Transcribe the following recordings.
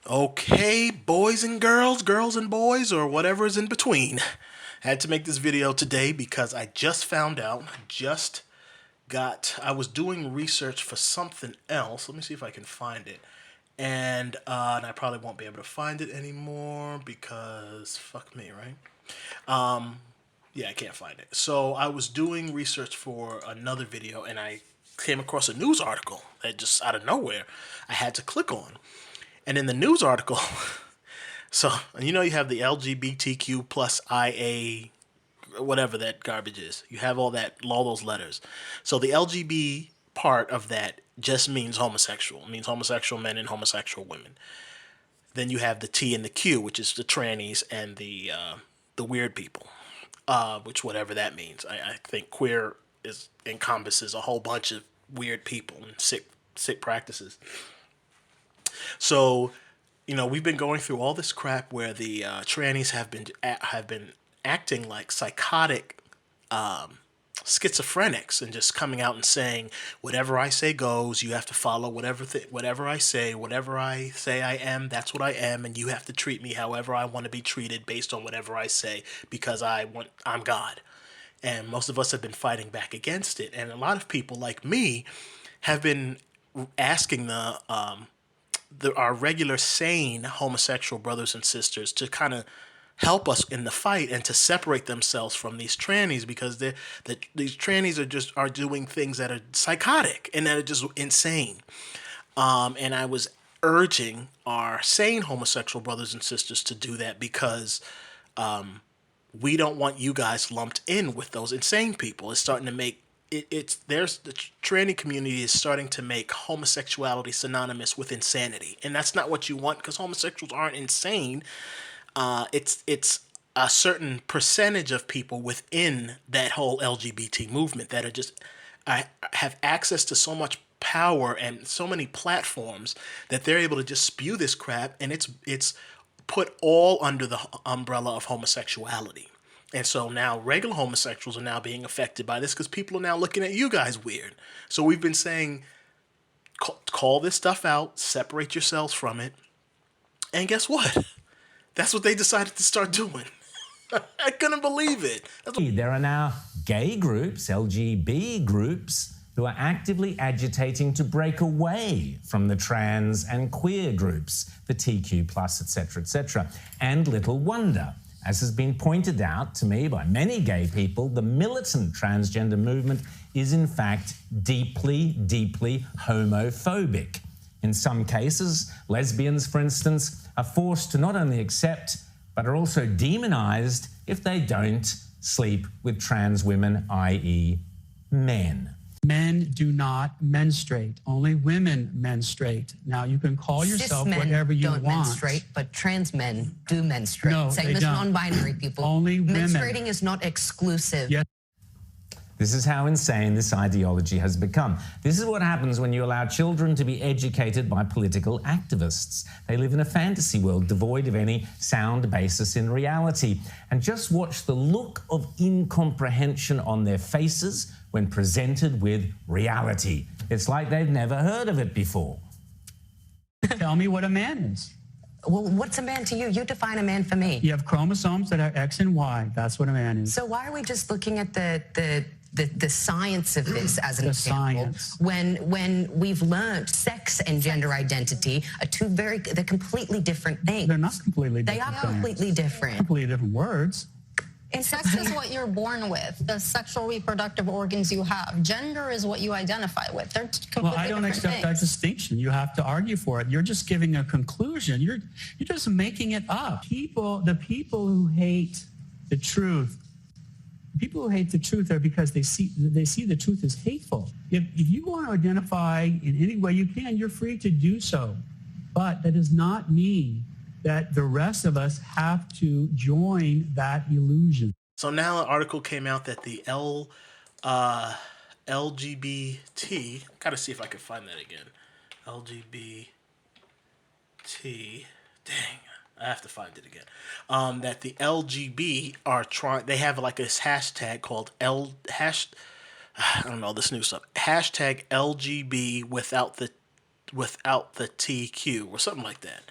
Okay, boys and girls, girls and boys, or whatever is in between. I had to make this video today because I just found out, I was doing research for something else. Let me see if I can find it. And I probably won't be able to find it anymore because fuck me, right? Yeah, I can't find it. So I was doing research for another video and I came across a news article that just out of nowhere I had to click on. And in the news article, so you have the LGBTQ plus IA, whatever that garbage is. You have all those letters. So the LGB part of that just means homosexual. It means homosexual men and homosexual women. Then you have the T and the Q, which is the trannies and the weird people, which whatever that means. I think queer is encompasses a whole bunch of weird people and sick practices. So, we've been going through all this crap where the trannies have been acting like psychotic schizophrenics and just coming out and saying whatever I say goes. You have to follow whatever I say. Whatever I say I am, that's what I am, and you have to treat me however I want to be treated based on whatever I say because I'm God. And most of us have been fighting back against it, and a lot of people like me have been asking our regular sane homosexual brothers and sisters to kind of help us in the fight and to separate themselves from these trannies because these trannies are doing things that are psychotic and that are just insane. And I was urging our sane homosexual brothers and sisters to do that because we don't want you guys lumped in with those insane people. It's starting to make there's the tranny community is starting to make homosexuality synonymous with insanity, and that's not what you want because homosexuals aren't insane. It's a certain percentage of people within that whole LGBT movement that are just have access to so much power and so many platforms that they're able to just spew this crap, and it's put all under the umbrella of homosexuality. And so now regular homosexuals are now being affected by this because people are now looking at you guys weird. So we've been saying, call this stuff out, separate yourselves from it. And guess what? That's what they decided to start doing. I couldn't believe it. There are now gay groups, LGB groups, who are actively agitating to break away from the trans and queer groups, the TQ+, etc. And little wonder. As has been pointed out to me by many gay people, the militant transgender movement is in fact deeply, deeply homophobic. In some cases, lesbians, for instance, are forced to not only accept, but are also demonized if they don't sleep with trans women, i.e. men. Men do not menstruate. Only women menstruate. Now, you can call yourself whatever you want. Cis men don't menstruate, but trans men do menstruate. No, Same they as don't. non-binary people. Only women. Menstruating is not exclusive. Yes. This is how insane this ideology has become. This is what happens when you allow children to be educated by political activists. They live in a fantasy world devoid of any sound basis in reality. And just watch the look of incomprehension on their faces when presented with reality. It's like they've never heard of it before. Tell me what a man is. Well, what's a man to you? You define a man for me. You have chromosomes that are X and Y. That's what a man is. So why are we just looking at the science of this as an The example science. when we've learned sex and gender identity are they're completely different things. They're not completely different. They are things. completely different. Completely different words. And Sex is what you're born with, the sexual reproductive organs you have. Gender is what you identify with. They're completely Well, I don't different accept that things. distinction. You have to argue for it. You're just giving a conclusion. You're just making it up. The people who hate the truth, are because they see the truth as hateful. If you want to identify in any way you can, you're free to do so. But that does not mean that the rest of us have to join that illusion. So now an article came out that the LGBT, gotta see if I can find that again. LGBT, dang, I have to find it again. That the LGB are trying, they have like this hashtag called I don't know, this new stuff. Hashtag LGB without the TQ or something like that.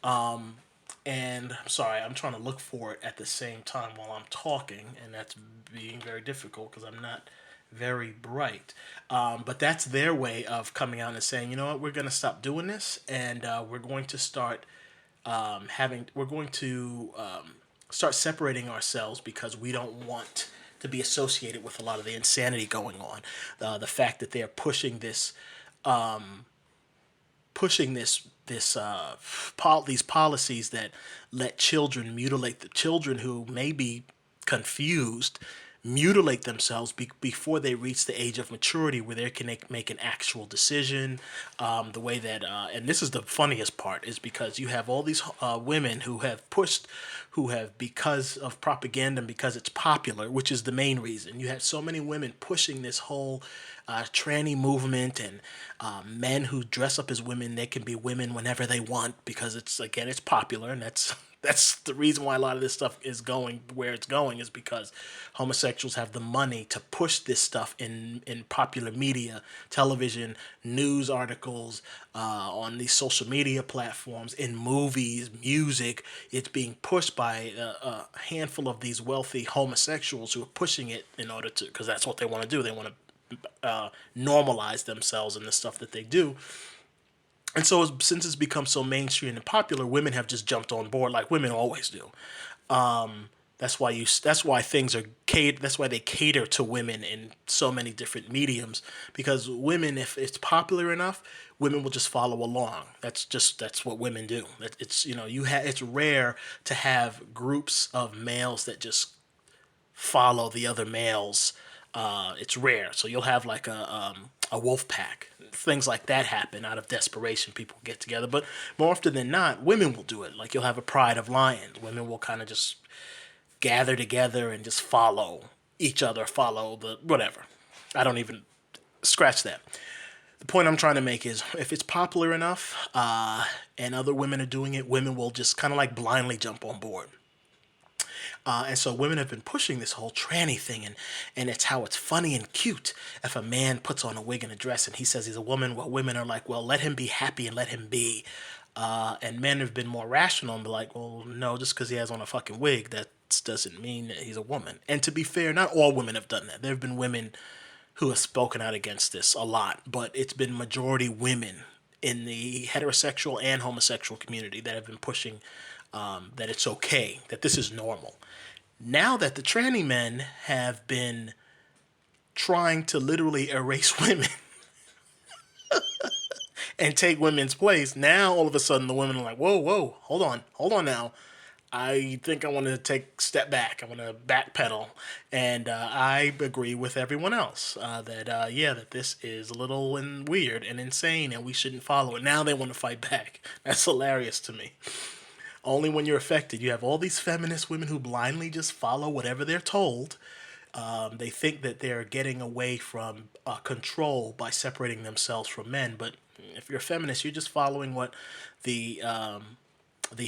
And I'm sorry, I'm trying to look for it at the same time while I'm talking, and that's being very difficult because I'm not very bright. But that's their way of coming out and saying, you know what, we're going to stop doing this, and we're going to start we're going to start separating ourselves because we don't want to be associated with a lot of the insanity going on. The fact that they're pushing these policies that let children mutilate the children who may be confused, mutilate themselves before they reach the age of maturity where they can make an actual decision. The way that, and this is the funniest part, is because you have all these women who have, because of propaganda and because it's popular, which is the main reason. You have so many women pushing this whole tranny movement, and men who dress up as women. They can be women whenever they want because it's popular, and that's the reason why a lot of this stuff is going where it's going, is because homosexuals have the money to push this stuff in popular media, television, news articles, on these social media platforms, in movies, music. It's being pushed by a handful of these wealthy homosexuals who are pushing it in order to, because that's what they want to do. They want to normalize themselves in the stuff that they do. And so, since it's become so mainstream and popular, women have just jumped on board like women always do. That's why things are catered. That's why they cater to women in so many different mediums, because women, if it's popular enough, women will just follow along. That's what women do. It's rare to have groups of males that just follow the other males. It's rare. So you'll have like a wolf pack. Things like that happen out of desperation. People get together, but more often than not, women will do it. Like you'll have a pride of lions. Women will kind of just gather together and just follow each other, follow the whatever. I don't even scratch that. The point I'm trying to make is, if it's popular enough and other women are doing it, women will just kind of like blindly jump on board. And so women have been pushing this whole tranny thing, and it's how it's funny and cute if a man puts on a wig and a dress and he says he's a woman. Well, women are like, well, let him be happy and let him be. And men have been more rational and be like, well, no, just because he has on a fucking wig, that doesn't mean that he's a woman. And to be fair, not all women have done that. There have been women who have spoken out against this a lot, but it's been majority women in the heterosexual and homosexual community that have been pushing that it's okay, that this is normal. Now that the tranny men have been trying to literally erase women and take women's place, now all of a sudden the women are like, whoa, hold on now. I think I want to take a step back. I want to backpedal. And I agree with everyone else that this is a little weird and insane and we shouldn't follow it. Now they want to fight back. That's hilarious to me. Only when you're affected. You have all these feminist women who blindly just follow whatever they're told. They think that they're getting away from control by separating themselves from men. But if you're a feminist, you're just following what the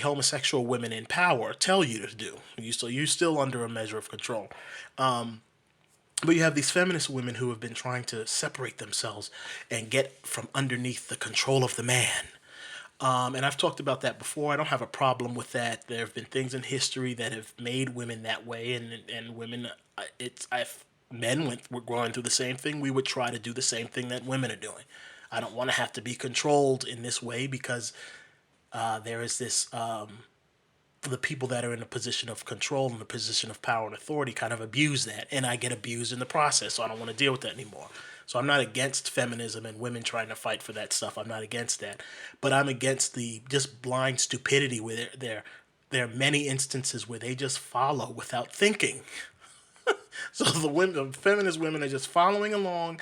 homosexual women in power tell you to do. You're still under a measure of control. But you have these feminist women who have been trying to separate themselves and get from underneath the control of the man. And I've talked about that before. I don't have a problem with that. There have been things in history that have made women that way, and women. Men were going through the same thing. We would try to do the same thing that women are doing. I don't want to have to be controlled in this way because there is this. The people that are in a position of control and a position of power and authority kind of abuse that, and I get abused in the process. So I don't want to deal with that anymore. So I'm not against feminism and women trying to fight for that stuff. I'm not against that. But I'm against the just blind stupidity where there are many instances where they just follow without thinking. So the feminist women are just following along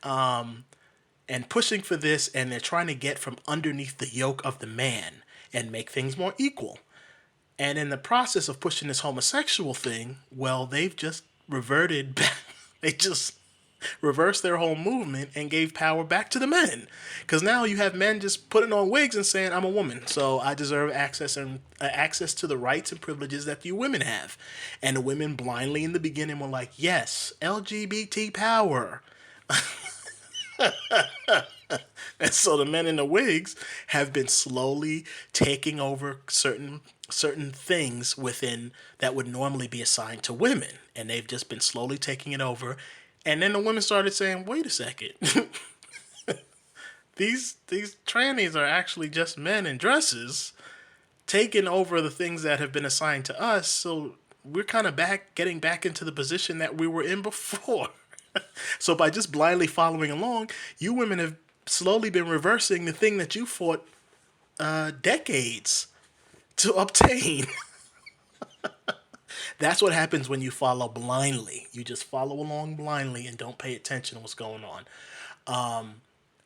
and pushing for this, and they're trying to get from underneath the yoke of the man and make things more equal. And in the process of pushing this homosexual thing, well, they've just reverted back. They just reversed their whole movement and gave power back to the men. Because now you have men just putting on wigs and saying, I'm a woman, so I deserve access to the rights and privileges that you women have. And the women blindly in the beginning were like, yes, LGBT power. And so the men in the wigs have been slowly taking over certain things within that would normally be assigned to women, and they've just been slowly taking it over. And then the women started saying, "Wait a second, these trannies are actually just men in dresses taking over the things that have been assigned to us. So we're kind of getting back into the position that we were in before." So by just blindly following along, you women have slowly been reversing the thing that you fought decades to obtain. That's what happens when you follow blindly. You just follow along blindly and don't pay attention to what's going on.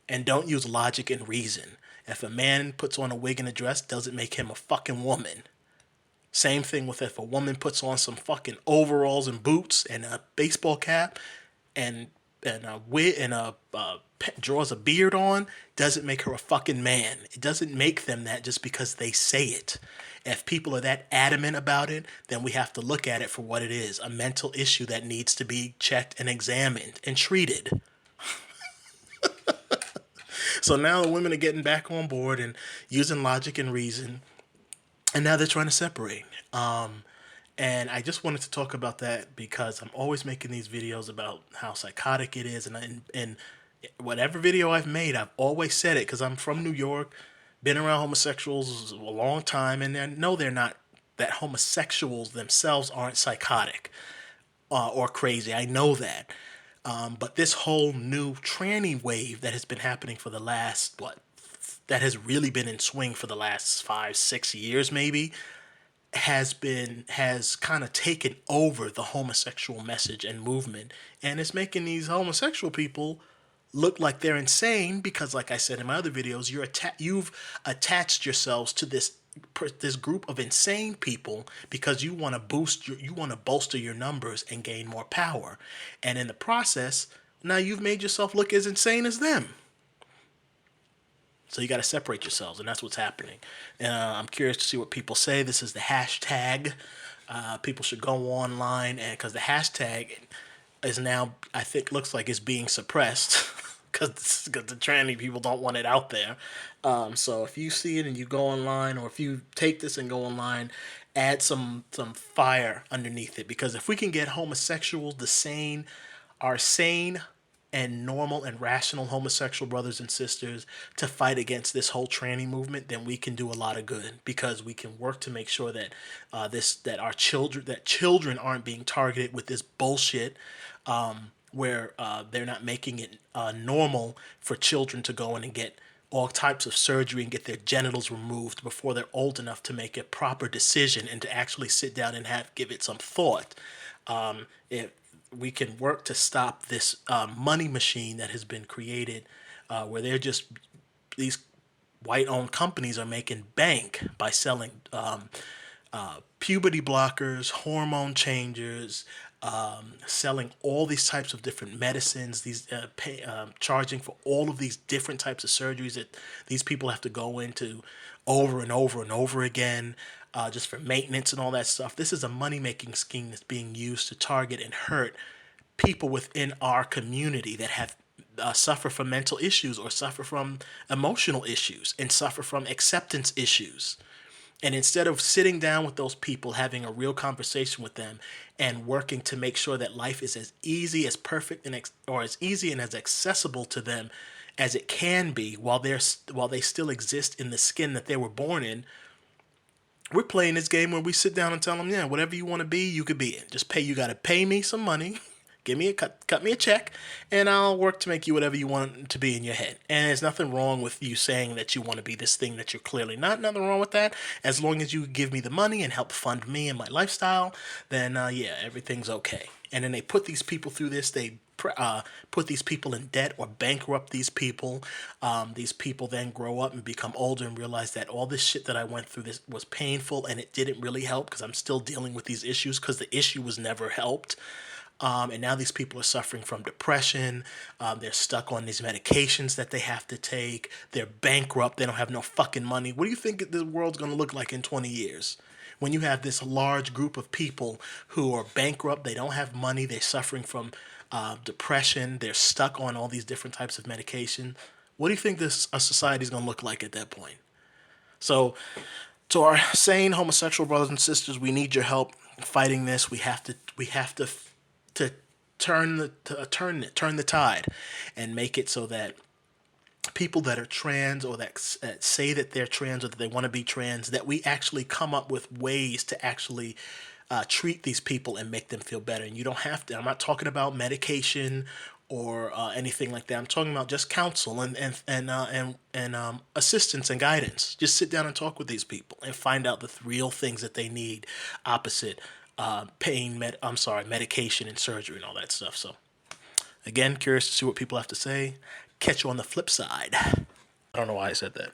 And don't use logic and reason. If a man puts on a wig and a dress, doesn't make him a fucking woman. Same thing with if a woman puts on some fucking overalls and boots and a baseball cap and a wig and draws a beard on, doesn't make her a fucking man. It doesn't make them that just because they say it. If people are that adamant about it, then we have to look at it for what it is, a mental issue that needs to be checked and examined and treated. So now the women are getting back on board and using logic and reason, and now they're trying to separate. And I just wanted to talk about that because I'm always making these videos about how psychotic it is, and whatever video I've made, I've always said it because I'm from New York, been around homosexuals a long time, and I know they're not, that homosexuals themselves aren't psychotic or crazy. I know that. But this whole new tranny wave that has been happening for the last, that has really been in swing for the last 5-6 years maybe, has kind of taken over the homosexual message and movement, and it's making these homosexual people look like they're insane because, like I said in my other videos, you've attached yourselves to this group of insane people because you want to bolster your numbers and gain more power, and in the process, now you've made yourself look as insane as them. So you got to separate yourselves, and that's what's happening. I'm curious to see what people say. This is the hashtag. People should go online, and because the hashtag is now, I think, looks like it's being suppressed because the tranny people don't want it out there. So if you see it and you go online, or if you take this and go online, add some fire underneath it, because if we can get homosexuals, our sane and normal and rational homosexual brothers and sisters to fight against this whole tranny movement, then we can do a lot of good, because we can work to make sure that children aren't being targeted with this bullshit, where they're not making it normal for children to go in and get all types of surgery and get their genitals removed before they're old enough to make a proper decision and to actually sit down and give it some thought. If we can work to stop this money machine that has been created, where these white-owned companies are making bank by selling puberty blockers, hormone changers, selling all these types of different medicines, charging for all of these different types of surgeries that these people have to go into over and over and over again, just for maintenance and all that stuff. This is a money-making scheme that's being used to target and hurt people within our community that have suffer from mental issues, or suffer from emotional issues, and suffer from acceptance issues. And instead of sitting down with those people, having a real conversation with them, and working to make sure that life is as easy, as perfect, or as easy and as accessible to them as it can be, while they still exist in the skin that they were born in, we're playing this game where we sit down and tell them, yeah, whatever you want to be, you could be in. Just you got to pay me some money. Give me cut me a check, and I'll work to make you whatever you want to be in your head. And there's nothing wrong with you saying that you want to be this thing that you're clearly not. Nothing wrong with that. As long as you give me the money and help fund me and my lifestyle, then yeah, everything's okay. And then they put these people through this. They put these people in debt or bankrupt these people. These people then grow up and become older and realize that all this shit that I went through this was painful, and it didn't really help because I'm still dealing with these issues because the issue was never helped. And now these people are suffering from depression. They're stuck on these medications that they have to take. They're bankrupt. They don't have no fucking money. What do you think the world's going to look like in 20 years? When you have this large group of people who are bankrupt, they don't have money, they're suffering from depression, they're stuck on all these different types of medication. What do you think this a society is going to look like at that point? So, to our sane homosexual brothers and sisters, we need your help fighting this. We have to turn the tide, and make it so that people that are trans, or that say that they're trans, or that they want to be trans, that we actually come up with ways to actually treat these people and make them feel better. And you don't have to. I'm not talking about medication or anything like that. I'm talking about just counsel and assistance and guidance. Just sit down and talk with these people and find out the real things that they need, opposite medication and surgery and all that stuff. So, again, curious to see what people have to say. Catch you on the flip side. I don't know why I said that.